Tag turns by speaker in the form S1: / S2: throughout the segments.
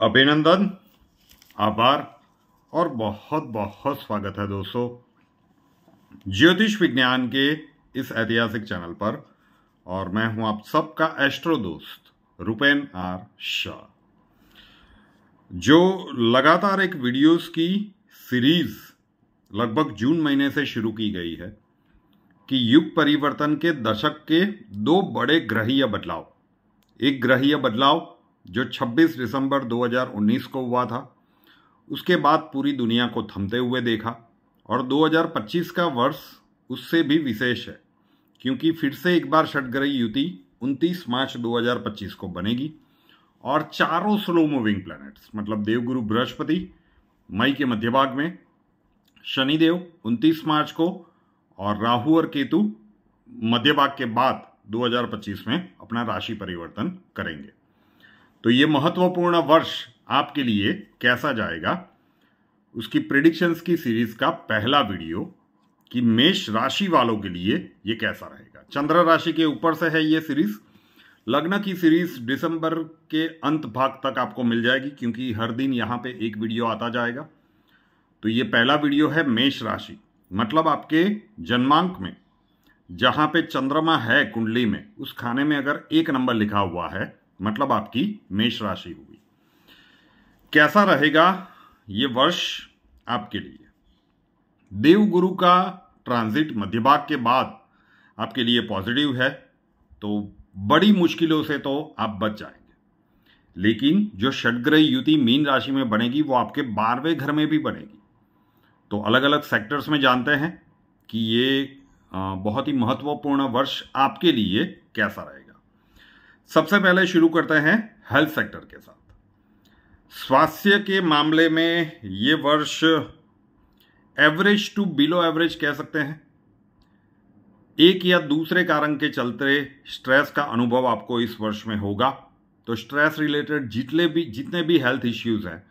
S1: अभिनंदन, आभार और बहुत बहुत स्वागत है दोस्तों ज्योतिष विज्ञान के इस ऐतिहासिक चैनल पर। और मैं हूं आप सबका एस्ट्रो दोस्त रुपेन आर शाह, जो लगातार एक वीडियोस की सीरीज लगभग जून महीने से शुरू की गई है कि युग परिवर्तन के दशक के दो बड़े ग्रहीय बदलाव। एक ग्रहीय बदलाव जो 26 दिसंबर 2019 को हुआ था, उसके बाद पूरी दुनिया को थमते हुए देखा। और 2025 का वर्ष उससे भी विशेष है क्योंकि फिर से एक बार षटग्रही युति 29 मार्च 2025 को बनेगी और चारों स्लो मूविंग प्लैनेट्स मतलब देवगुरु बृहस्पति मई के मध्य भाग में, शनिदेव 29 मार्च को और राहु और केतु मध्य भाग के बाद 2025 में अपना राशि परिवर्तन करेंगे। तो ये महत्वपूर्ण वर्ष आपके लिए कैसा जाएगा, उसकी प्रेडिक्शंस की सीरीज का पहला वीडियो कि मेष राशि वालों के लिए ये कैसा रहेगा। चंद्र राशि के ऊपर से है ये सीरीज। लग्न की सीरीज दिसंबर के अंत भाग तक आपको मिल जाएगी क्योंकि हर दिन यहाँ पे एक वीडियो आता जाएगा। तो ये पहला वीडियो है मेष राशि, मतलब आपके जन्मांक में जहां पे चंद्रमा है कुंडली में, उस खाने में अगर 1 नंबर लिखा हुआ है मतलब आपकी मेष राशि हुई। कैसा रहेगा ये वर्ष आपके लिए? देवगुरु का ट्रांजिट मध्य भाग के बाद आपके लिए पॉजिटिव है, तो बड़ी मुश्किलों से तो आप बच जाएंगे। लेकिन जो षटग्रही युति मीन राशि में बनेगी वो आपके 12वें घर में भी बनेगी। तो अलग अलग सेक्टर्स में जानते हैं कि ये बहुत ही महत्वपूर्ण वर्ष आपके लिए कैसा रहेगा। सबसे पहले शुरू करते हैं हेल्थ सेक्टर के साथ। स्वास्थ्य के मामले में ये वर्ष एवरेज टू बिलो एवरेज कह सकते हैं। एक या दूसरे कारण के चलते स्ट्रेस का अनुभव आपको इस वर्ष में होगा। तो स्ट्रेस रिलेटेड जितने भी हेल्थ इश्यूज हैं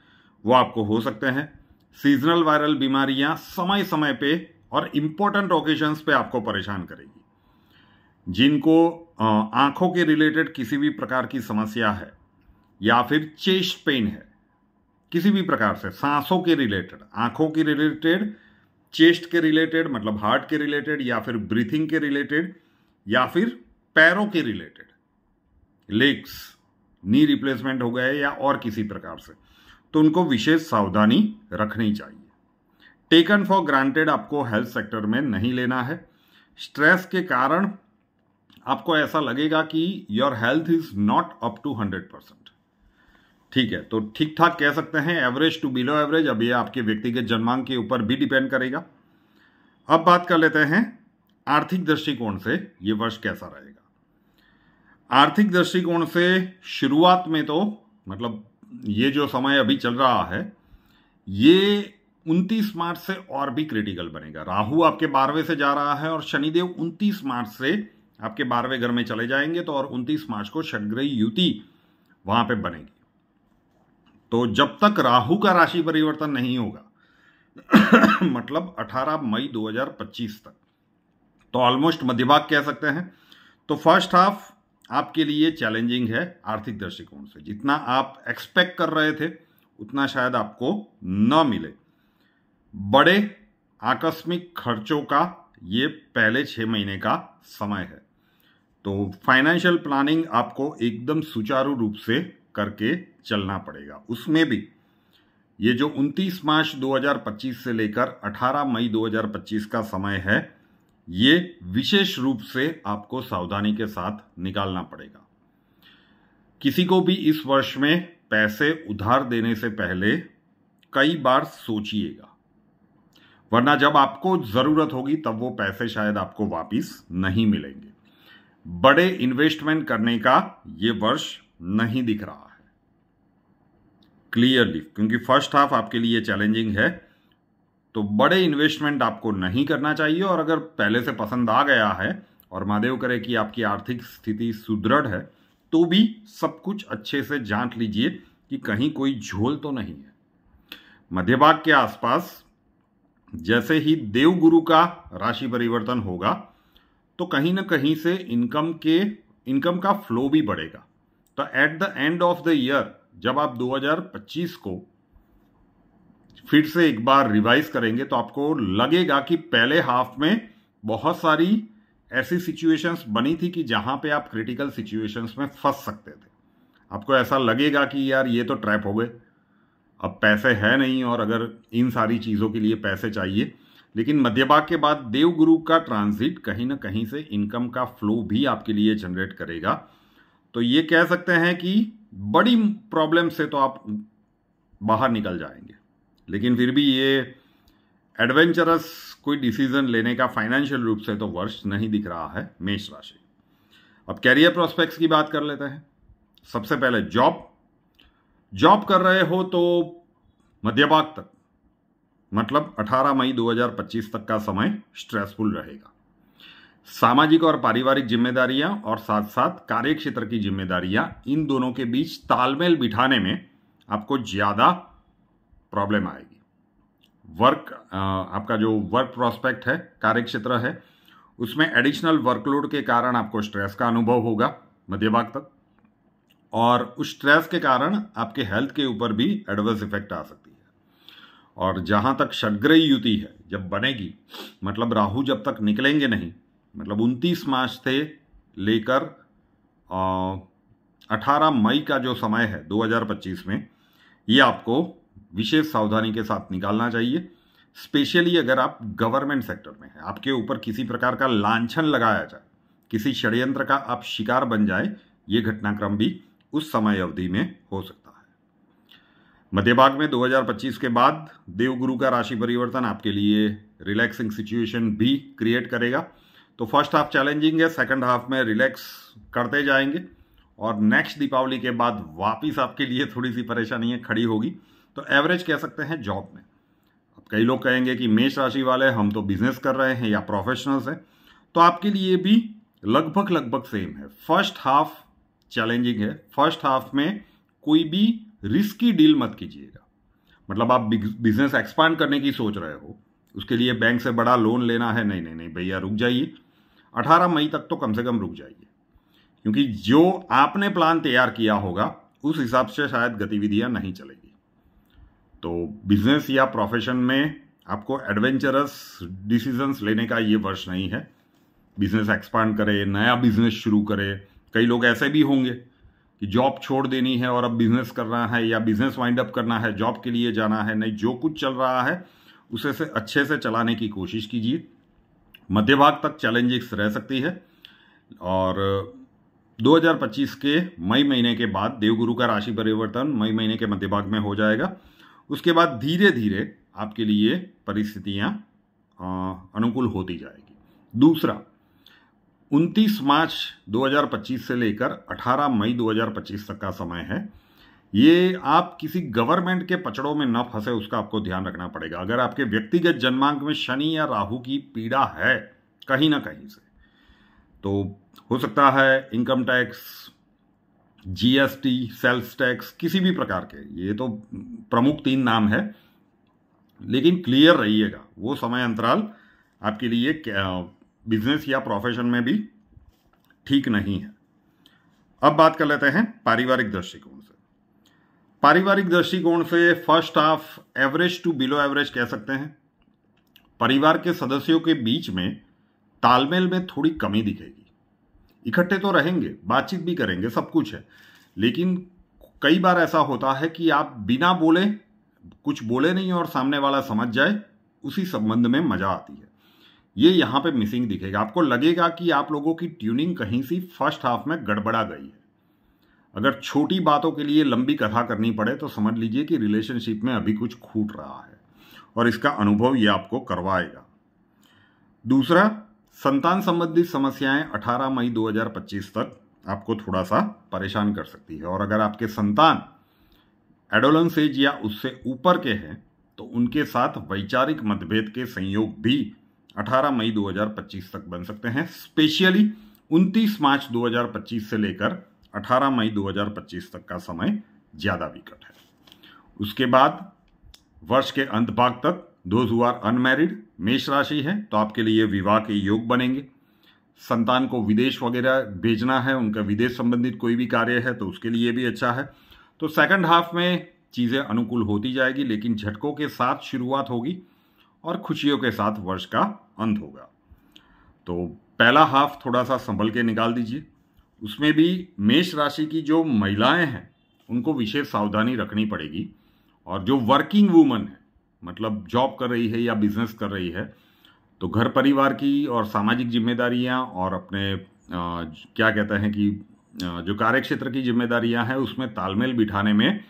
S1: वो आपको हो सकते हैं। सीजनल वायरल बीमारियां समय समय पे और इंपॉर्टेंट ओकेजन्स पे आपको परेशान करेगी। जिनको आंखों के रिलेटेड किसी भी प्रकार की समस्या है या फिर चेस्ट पेन है, किसी भी प्रकार से सांसों के रिलेटेड, आंखों के रिलेटेड, चेस्ट के रिलेटेड मतलब हार्ट के रिलेटेड या फिर ब्रीथिंग के रिलेटेड या फिर पैरों के रिलेटेड, लेग्स, नी रिप्लेसमेंट हो गए या और किसी प्रकार से, तो उनको विशेष सावधानी रखनी चाहिए। टेकन फॉर ग्रांटेड आपको हेल्थ सेक्टर में नहीं लेना है। स्ट्रेस के कारण आपको ऐसा लगेगा कि your health is not up to 100%। ठीक है, तो ठीक ठाक कह सकते हैं, एवरेज टू बिलो एवरेज। अब ये आपके व्यक्तिगत जन्मांक के ऊपर भी डिपेंड करेगा। अब बात कर लेते हैं आर्थिक दृष्टिकोण से ये वर्ष कैसा रहेगा। आर्थिक दृष्टिकोण से शुरुआत में तो मतलब ये जो समय अभी चल रहा है ये 29 मार्च से और भी क्रिटिकल बनेगा। राहु आपके 12वें से जा रहा है और शनिदेव 29 मार्च से आपके 12वें घर में चले जाएंगे। तो और 29 मार्च को षटग्रही युति वहां पे बनेगी। तो जब तक राहु का राशि परिवर्तन नहीं होगा मतलब 18 मई 2025 तक, तो ऑलमोस्ट मध्य भाग कह सकते हैं। तो फर्स्ट हाफ आपके लिए चैलेंजिंग है आर्थिक दृष्टिकोण से। जितना आप एक्सपेक्ट कर रहे थे उतना शायद आपको न मिले। बड़े आकस्मिक खर्चों का ये पहले 6 महीने का समय है। तो फाइनेंशियल प्लानिंग आपको एकदम सुचारू रूप से करके चलना पड़ेगा। उसमें भी ये जो 29 मार्च 2025 से लेकर 18 मई 2025 का समय है, ये विशेष रूप से आपको सावधानी के साथ निकालना पड़ेगा। किसी को भी इस वर्ष में पैसे उधार देने से पहले कई बार सोचिएगा, वरना जब आपको जरूरत होगी तब वो पैसे शायद आपको वापस नहीं मिलेंगे। बड़े इन्वेस्टमेंट करने का ये वर्ष नहीं दिख रहा है क्लियरली, क्योंकि फर्स्ट हाफ आपके लिए चैलेंजिंग है। तो बड़े इन्वेस्टमेंट आपको नहीं करना चाहिए। और अगर पहले से पसंद आ गया है और महादेव करे कि आपकी आर्थिक स्थिति सुदृढ़ है, तो भी सब कुछ अच्छे से जांच लीजिए कि कहीं कोई झोल तो नहीं है। मध्य भाग के आसपास जैसे ही देवगुरु का राशि परिवर्तन होगा तो कहीं ना कहीं से इनकम का फ्लो भी बढ़ेगा। तो at the end of the year जब आप 2025 को फिर से एक बार रिवाइज करेंगे तो आपको लगेगा कि पहले हाफ में बहुत सारी ऐसी सिचुएशंस बनी थी कि जहां पे आप क्रिटिकल सिचुएशंस में फंस सकते थे। आपको ऐसा लगेगा कि यार ये तो ट्रैप हो गए, अब पैसे है नहीं और अगर इन सारी चीज़ों के लिए पैसे चाहिए। लेकिन मध्य भाग के बाद देवगुरु का ट्रांजिट कहीं ना कहीं से इनकम का फ्लो भी आपके लिए जनरेट करेगा। तो ये कह सकते हैं कि बड़ी प्रॉब्लम से तो आप बाहर निकल जाएंगे, लेकिन फिर भी ये एडवेंचरस कोई डिसीजन लेने का फाइनेंशियल रूप से तो वर्ष नहीं दिख रहा है मेष राशि। अब कैरियर प्रोस्पेक्ट्स की बात कर लेते हैं। सबसे पहले जॉब कर रहे हो तो मध्य भाग तक, मतलब 18 मई 2025 तक का समय स्ट्रेसफुल रहेगा। सामाजिक और पारिवारिक जिम्मेदारियां और साथ साथ कार्य क्षेत्र की जिम्मेदारियां, इन दोनों के बीच तालमेल बिठाने में आपको ज्यादा प्रॉब्लम आएगी। आपका जो वर्क प्रोस्पेक्ट है, कार्य क्षेत्र है, उसमें एडिशनल वर्कलोड के कारण आपको स्ट्रेस का अनुभव होगा मध्य भाग तक, और उस स्ट्रेस के कारण आपके हेल्थ के ऊपर भी एडवर्स इफेक्ट आ सकती है। और जहां तक षड्ग्रह युति है, जब बनेगी, मतलब राहु जब तक निकलेंगे नहीं, मतलब 29 मार्च से लेकर 18 मई का जो समय है 2025 में, ये आपको विशेष सावधानी के साथ निकालना चाहिए। स्पेशली अगर आप गवर्नमेंट सेक्टर में हैं, आपके ऊपर किसी प्रकार का लांछन लगाया जाए, किसी षड्यंत्र का आप शिकार बन जाए, ये घटनाक्रम भी उस समय अवधि में हो सकता है। मध्य भाग में 2025 के बाद देवगुरु का राशि परिवर्तन आपके लिए रिलैक्सिंग सिचुएशन भी क्रिएट करेगा। तो फर्स्ट हाफ चैलेंजिंग है, सेकंड हाफ में रिलैक्स करते जाएंगे और नेक्स्ट दीपावली के बाद वापिस आपके लिए थोड़ी सी परेशानियां खड़ी होगी। तो एवरेज कह सकते हैं जॉब में। अब कई लोग कहेंगे कि मेष राशि वाले हम तो बिजनेस कर रहे हैं या प्रोफेशनल्स हैं, तो आपके लिए भी लगभग सेम है। फर्स्ट हाफ चैलेंजिंग है। फर्स्ट हाफ में कोई भी रिस्की डील मत कीजिएगा। मतलब आप बिजनेस एक्सपांड करने की सोच रहे हो, उसके लिए बैंक से बड़ा लोन लेना है, नहीं भैया रुक जाइए। 18 मई तक तो कम से कम रुक जाइए, क्योंकि जो आपने प्लान तैयार किया होगा उस हिसाब से शायद गतिविधियां नहीं चलेगी। तो बिजनेस या प्रोफेशन में आपको एडवेंचरस डिसीजंस लेने का ये वर्ष नहीं है। बिजनेस एक्सपांड करे, नया बिजनेस शुरू करे। कई लोग ऐसे भी होंगे कि जॉब छोड़ देनी है और अब बिजनेस करना है, या बिजनेस वाइंड अप करना है, जॉब के लिए जाना है। नहीं, जो कुछ चल रहा है उसे से अच्छे से चलाने की कोशिश कीजिए। मध्य भाग तक चैलेंजेस रह सकती है और 2025 के मई महीने के बाद देवगुरु का राशि परिवर्तन मई महीने के मध्य भाग में हो जाएगा। उसके बाद धीरे धीरे आपके लिए परिस्थितियां अनुकूल होती जाएगी। दूसरा, 29 मार्च 2025 से लेकर 18 मई 2025 तक का समय है। ये आप किसी गवर्नमेंट के पचड़ों में न फंसे, उसका आपको ध्यान रखना पड़ेगा। अगर आपके व्यक्तिगत जन्मांक में शनि या राहु की पीड़ा है कहीं ना कहीं से, तो हो सकता है income tax, GST, sales tax, किसी भी प्रकार के, ये तो प्रमुख 3 नाम है। लेकिन क्लियर रहिएगा, वो समय अंतराल आपके लिए बिजनेस या प्रोफेशन में भी ठीक नहीं है। अब बात कर लेते हैं पारिवारिक दृष्टिकोण से। पारिवारिक दृष्टिकोण से first half average to below average कह सकते हैं। परिवार के सदस्यों के बीच में तालमेल में थोड़ी कमी दिखेगी। इकट्ठे तो रहेंगे, बातचीत भी करेंगे, सब कुछ है, लेकिन कई बार ऐसा होता है कि आप बिना बोले, कुछ बोले नहीं और सामने वाला समझ जाए, उसी संबंध में मजा आती है। ये यहां पे मिसिंग दिखेगा। आपको लगेगा कि आप लोगों की ट्यूनिंग कहीं सी फर्स्ट हाफ में गड़बड़ा गई है। अगर छोटी बातों के लिए लंबी कथा करनी पड़े तो समझ लीजिए कि रिलेशनशिप में अभी कुछ खूट रहा है और इसका अनुभव ये आपको करवाएगा। दूसरा, संतान संबंधित समस्याएं 18 मई 2025 तक आपको थोड़ा सा परेशान कर सकती है, और अगर आपके संतान एडोलेंस एज या उससे ऊपर के हैं तो उनके साथ वैचारिक मतभेद के संयोग भी 18 मई 2025 तक बन सकते हैं। स्पेशली 29 मार्च 2025 से लेकर 18 मई 2025 तक का समय ज्यादा विकट है। उसके बाद वर्ष के अंत भाग तक दोज हु आर अनमैरिड, मेष राशि है, तो आपके लिए विवाह के योग बनेंगे। संतान को विदेश वगैरह भेजना है, उनका विदेश संबंधित कोई भी कार्य है तो उसके लिए भी अच्छा है। तो सेकंड हाफ में चीज़ें अनुकूल होती जाएगी, लेकिन झटकों के साथ शुरुआत होगी और खुशियों के साथ वर्ष का अंत होगा। तो पहला हाफ थोड़ा सा संभल के निकाल दीजिए। उसमें भी मेष राशि की जो महिलाएं हैं उनको विशेष सावधानी रखनी पड़ेगी, और जो वर्किंग वूमन है, मतलब जॉब कर रही है या बिजनेस कर रही है, तो घर परिवार की और सामाजिक जिम्मेदारियां और अपने क्या कहते हैं कि जो कार्यक्षेत्र की जिम्मेदारियां हैं उसमें तालमेल बिठाने में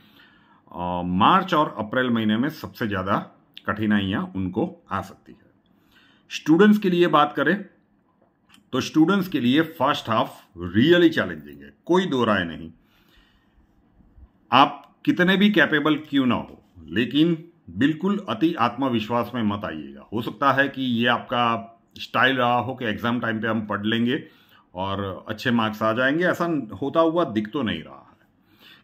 S1: मार्च और अप्रैल महीने में सबसे ज़्यादा कठिनाइयां उनको आ सकती है। स्टूडेंट्स के लिए बात करें तो स्टूडेंट्स के लिए फर्स्ट हाफ रियली चैलेंजिंग है, कोई दो राय नहीं। आप कितने भी कैपेबल क्यों ना हो, लेकिन बिल्कुल अति आत्मविश्वास में मत आइएगा। हो सकता है कि ये आपका स्टाइल रहा हो कि एग्जाम टाइम पे हम पढ़ लेंगे और अच्छे मार्क्स आ जाएंगे, ऐसा होता हुआ दिख तो नहीं रहा है।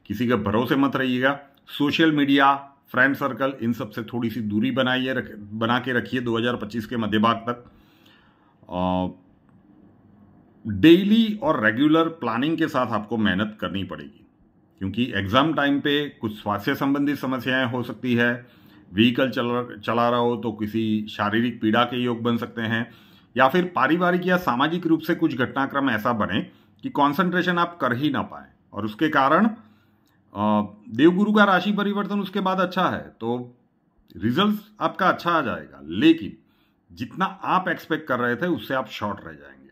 S1: किसी के भरोसे मत रहिएगा। सोशल मीडिया, फ्रेंड सर्कल, इन सब से थोड़ी सी दूरी बना के रखिए 2025 के मध्य भाग तक। डेली और रेगुलर प्लानिंग के साथ आपको मेहनत करनी पड़ेगी, क्योंकि एग्जाम टाइम पे कुछ स्वास्थ्य संबंधी समस्याएं हो सकती है। व्हीकल चला रहा हो तो किसी शारीरिक पीड़ा के योग बन सकते हैं, या फिर पारिवारिक या सामाजिक रूप से कुछ घटनाक्रम ऐसा बने कि कंसंट्रेशन आप कर ही ना पाए, और उसके कारण देवगुरु का राशि परिवर्तन उसके बाद अच्छा है तो रिजल्ट आपका अच्छा आ जाएगा, लेकिन जितना आप एक्सपेक्ट कर रहे थे उससे आप शॉर्ट रह जाएंगे।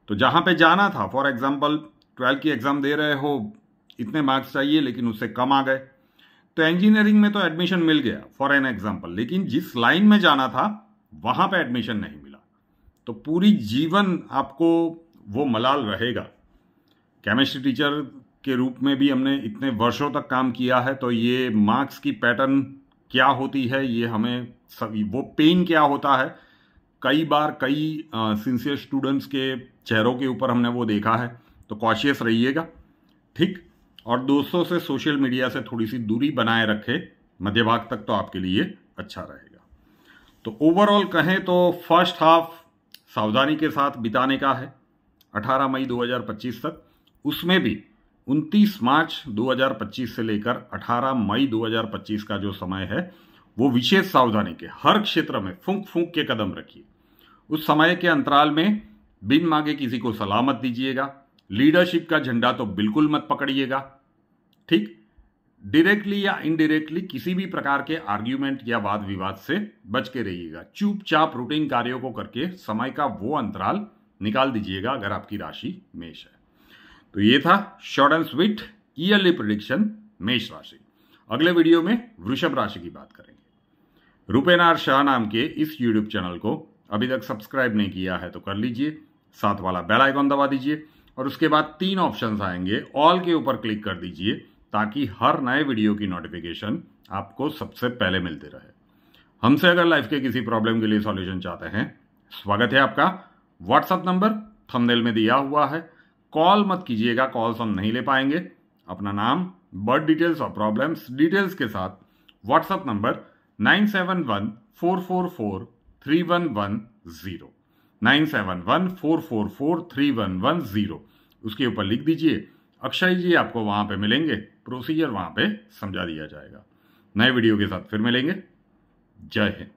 S1: तो जहां पे जाना था, फॉर एग्जाम्पल 12 की एग्जाम दे रहे हो, इतने मार्क्स चाहिए लेकिन उससे कम आ गए, तो इंजीनियरिंग में तो एडमिशन मिल गया फॉर एन एग्जाम्पल, लेकिन जिस लाइन में जाना था वहां पे एडमिशन नहीं मिला, तो पूरी जीवन आपको वो मलाल रहेगा। केमिस्ट्री टीचर के रूप में भी हमने इतने वर्षों तक काम किया है, तो ये मार्क्स की पैटर्न क्या होती है, ये हमें सभी, वो पेन क्या होता है, कई बार कई सिंसियर स्टूडेंट्स के चेहरों के ऊपर हमने वो देखा है। तो कॉशियस रहिएगा, ठीक। और दोस्तों से, सोशल मीडिया से थोड़ी सी दूरी बनाए रखे मध्य भाग तक, तो आपके लिए अच्छा रहेगा। तो ओवरऑल कहें तो फर्स्ट हाफ सावधानी के साथ बिताने का है 18 मई 2025 तक। उसमें भी 29 मार्च 2025 से लेकर 18 मई 2025 का जो समय है वो विशेष सावधानी के, हर क्षेत्र में फूंक फूंक के कदम रखिए। उस समय के अंतराल में बिन मांगे किसी को सलाह मत दीजिएगा। लीडरशिप का झंडा तो बिल्कुल मत पकड़िएगा, ठीक। डायरेक्टली या इनडायरेक्टली किसी भी प्रकार के आर्ग्यूमेंट या वाद विवाद से बच के रहिएगा। चुपचाप रूटीन कार्यों को करके समय का वो अंतराल निकाल दीजिएगा अगर आपकी राशि मेष है। तो ये था short and sweet yearly prediction मेष राशि। अगले वीडियो में वृषभ राशि की बात करेंगे। रूपेनार शाह नाम के इस यूट्यूब चैनल को अभी तक सब्सक्राइब नहीं किया है तो कर लीजिए, साथ वाला बेल आइकॉन दबा दीजिए, और उसके बाद 3 ऑप्शंस आएंगे, ऑल के ऊपर क्लिक कर दीजिए ताकि हर नए वीडियो की नोटिफिकेशन आपको सबसे पहले मिलते रहे। हमसे अगर लाइफ के किसी प्रॉब्लम के लिए सॉल्यूशन चाहते हैं, स्वागत है आपका। व्हाट्सएप नंबर थंबनेल में दिया हुआ है, कॉल मत कीजिएगा, कॉल्स हम नहीं ले पाएंगे। अपना नाम, बर्थ डिटेल्स और प्रॉब्लम्स डिटेल्स के साथ व्हाट्सएप नंबर 9714443110 9714443110 उसके ऊपर लिख दीजिए। अक्षय जी आपको वहां पे मिलेंगे, प्रोसीजर वहां पे समझा दिया जाएगा। नए वीडियो के साथ फिर मिलेंगे। जय हिंद।